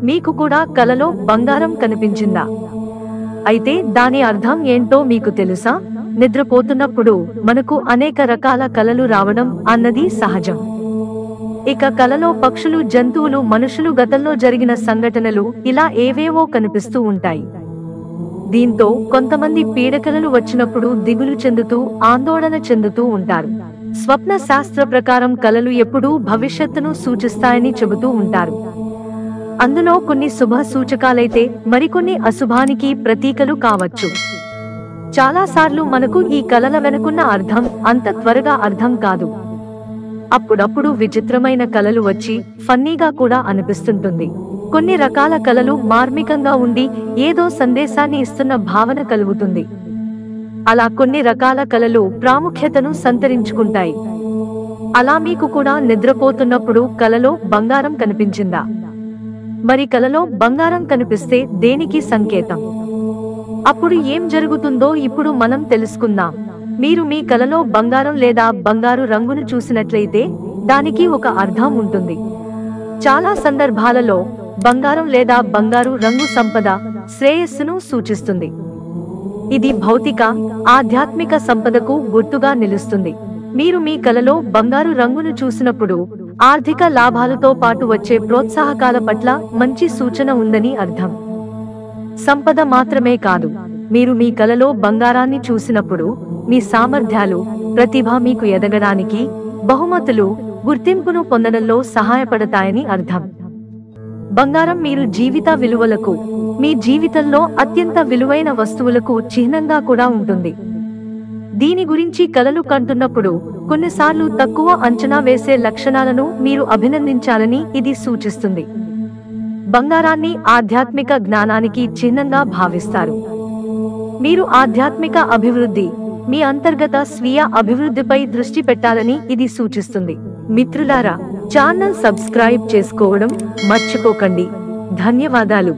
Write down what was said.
మీకు కూడా కలలో బంగారం కనిపించిందా? అయితే దాని అర్థం ఏంటో మీకు తెలుసా? నిద్రపోతున్నప్పుడు మనకు అనేక రకాల కలలు రావడం అన్నది సహజం. ఇక కలలో పక్షులు, జంతువులు, మనుషులు, గతంలో జరిగిన సంఘటనలు ఇలా ఏవేవో కనిపిస్తూ ఉంటాయి. దీంతో కొంతమంది పీడకలలు వచ్చినప్పుడు దిగులు చెందుతూ, ఆందోళన చెందుతూ ఉంటారు. స్వప్న శాస్త్ర ప్రకారం కలలు ఎప్పుడూ భవిష్యత్తును సూచిస్తాయని చెబుతూ ఉంటారు. అందులో కొన్ని శుభ సూచకాలైతే మరికొన్ని అశుభానికి ప్రతీకలు కావచ్చు. చాలాసార్లు మనకు ఈ కలల వెనుకున్న అర్థం అంత త్వరగా అర్థం కాదు. అప్పుడప్పుడు విచిత్రమైన కలలు వచ్చి ఫన్నీగా కూడా అనిపిస్తుంటుంది. కొన్ని రకాల కలలు మార్మికంగా ఉండి ఏదో సందేశాన్ని ఇస్తున్న భావన కలుగుతుంది. అలా కొన్ని రకాల కలలు ప్రాముఖ్యతను సంతరించుకుంటాయి. అలా మీకు కూడా నిద్రపోతున్నప్పుడు కలలో బంగారం కనిపించిందా? మరి కలలో బంగారం కనిపిస్తే దేనికి సంకేతం? అప్పుడు ఏం జరుగుతుందో ఇప్పుడు మనం తెలుసుకుందాం. మీరు మీ కలలో బంగారం లేదా బంగారు రంగును చూసినట్లయితే దానికి ఒక అర్థం ఉంటుంది. చాలా సందర్భాలలో బంగారం లేదా బంగారు రంగు సంపద, శ్రేయస్సును సూచిస్తుంది. ఇది భౌతిక, ఆధ్యాత్మిక సంపదకు గుర్తుగా నిలుస్తుంది. మీరు మీ కలలో బంగారు రంగును చూసినప్పుడు ఆర్థిక లాభాలతో పాటు వచ్చే ప్రోత్సాహకాల పట్ల మంచి సూచన ఉందని అర్థం. సంపద మాత్రమే కాదు, మీరు మీ కలలో బంగారాన్ని చూసినప్పుడు మీ సామర్థ్యాలు, ప్రతిభ మీకు ఎదగడానికి, బహుమతులు, గుర్తింపును పొందడంలో సహాయపడతాయని అర్థం. బంగారం మీరు జీవిత విలువలకు, మీ జీవితంలో అత్యంత విలువైన వస్తువులకు చిహ్నంగా కూడా ఉంటుంది. దీని గురించి కలలు కంటున్నప్పుడు కొన్నిసార్లు తక్కువ అంచనా వేసే లక్షణాలను మీరు అభినందించాలని ఇది సూచిస్తుంది. బంగారాన్ని ఆధ్యాత్మిక జ్ఞానానికి చిహ్నంగా భావిస్తారు. మీరు ఆధ్యాత్మిక అభివృద్ధి, మీ అంతర్గత స్వీయ అభివృద్ధిపై దృష్టి పెట్టాలని ఇది సూచిస్తుంది. మిత్రులారా, ఛానల్ సబ్స్క్రైబ్ చేసుకోవడం మర్చిపోకండి. ధన్యవాదాలు.